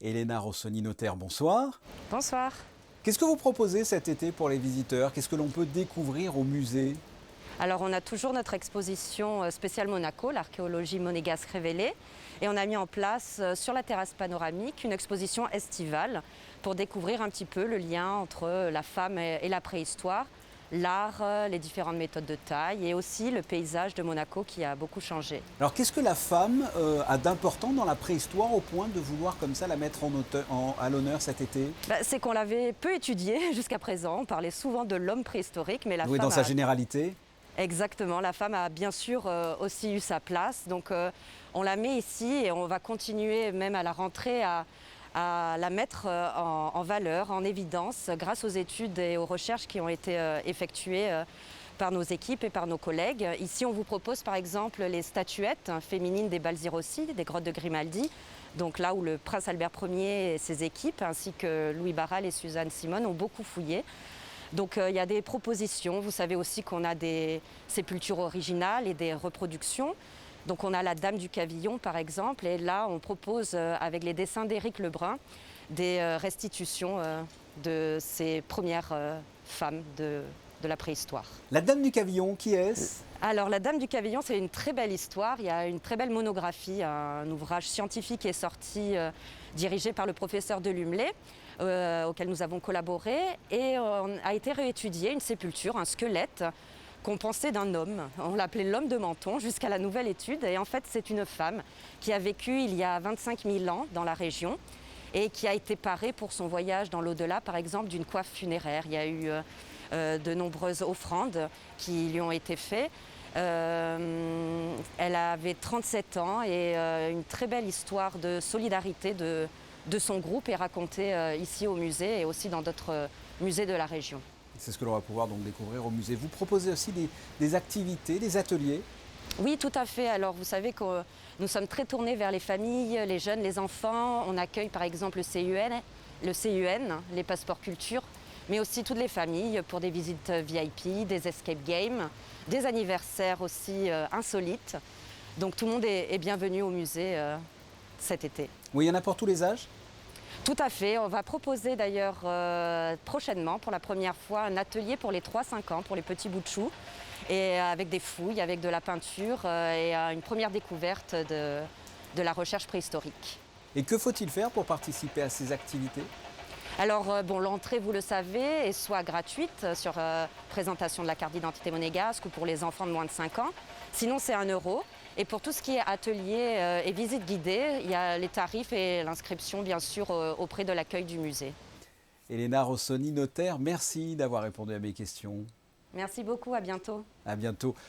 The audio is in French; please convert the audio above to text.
Elena Rossoni, notaire, bonsoir. Bonsoir. Qu'est-ce que vous proposez cet été pour les visiteurs? Qu'est-ce que l'on peut découvrir au musée? Alors on a toujours notre exposition spéciale Monaco, l'archéologie monégasque révélée. Et on a mis en place sur la terrasse panoramique une exposition estivale pour découvrir un petit peu le lien entre la femme et la préhistoire, l'art, les différentes méthodes de taille et aussi le paysage de Monaco qui a beaucoup changé. Alors qu'est-ce que la femme a d'important dans la préhistoire au point de vouloir comme ça la mettre à l'honneur cet été? C'est qu'on l'avait peu étudié jusqu'à présent. On parlait souvent de l'homme préhistorique, mais la Oui, femme dans sa généralité. Exactement, la femme a bien sûr aussi eu sa place, donc on la met ici et on va continuer même à la rentrée à la mettre en valeur, en évidence, grâce aux études et aux recherches qui ont été effectuées par nos équipes et par nos collègues. Ici, on vous propose par exemple les statuettes féminines des Balzirossi, des grottes de Grimaldi, donc là où le prince Albert Ier et ses équipes, ainsi que Louis Barral et Suzanne Simone, ont beaucoup fouillé. Donc il y a des propositions. Vous savez aussi qu'on a des sépultures originales et des reproductions. Donc on a la Dame du Cavillon par exemple, et là on propose avec les dessins d'Éric Lebrun des restitutions de ces premières femmes de la préhistoire. La Dame du Cavillon, qui est-ce? Alors la Dame du Cavillon, c'est une très belle histoire. Il y a une très belle monographie, un ouvrage scientifique qui est sorti dirigé par le professeur Delumlé, auquel nous avons collaboré, et on a été réétudié une sépulture, un squelette qu'on pensait d'un homme. On l'appelait l'homme de Menton jusqu'à la nouvelle étude, et en fait c'est une femme qui a vécu il y a 25 000 ans dans la région et qui a été parée pour son voyage dans l'au-delà, par exemple, d'une coiffe funéraire. Il y a eu de nombreuses offrandes qui lui ont été faites. Elle avait 37 ans et une très belle histoire de solidarité de son groupe est racontée ici au musée et aussi dans d'autres musées de la région. C'est ce que l'on va pouvoir donc découvrir au musée. Vous proposez aussi des activités, des ateliers? Oui, tout à fait. Alors, vous savez que nous sommes très tournés vers les familles, les jeunes, les enfants. On accueille par exemple le CUN, les passeports culture, mais aussi toutes les familles pour des visites VIP, des escape games, des anniversaires aussi insolites. Donc tout le monde est bienvenu au musée cet été. Oui, il y en a pour tous les âges? Tout à fait. On va proposer d'ailleurs prochainement, pour la première fois, un atelier pour les 3-5 ans, pour les petits bouts de chou, et avec des fouilles, avec de la peinture et une première découverte de la recherche préhistorique. Et que faut-il faire pour participer à ces activités? Alors, l'entrée, vous le savez, est soit gratuite sur présentation de la carte d'identité monégasque ou pour les enfants de moins de 5 ans. Sinon, c'est 1 €. Et pour tout ce qui est atelier et visite guidée, il y a les tarifs et l'inscription, bien sûr, auprès de l'accueil du musée. Elena Rossoni, notaire, merci d'avoir répondu à mes questions. Merci beaucoup, à bientôt. À bientôt.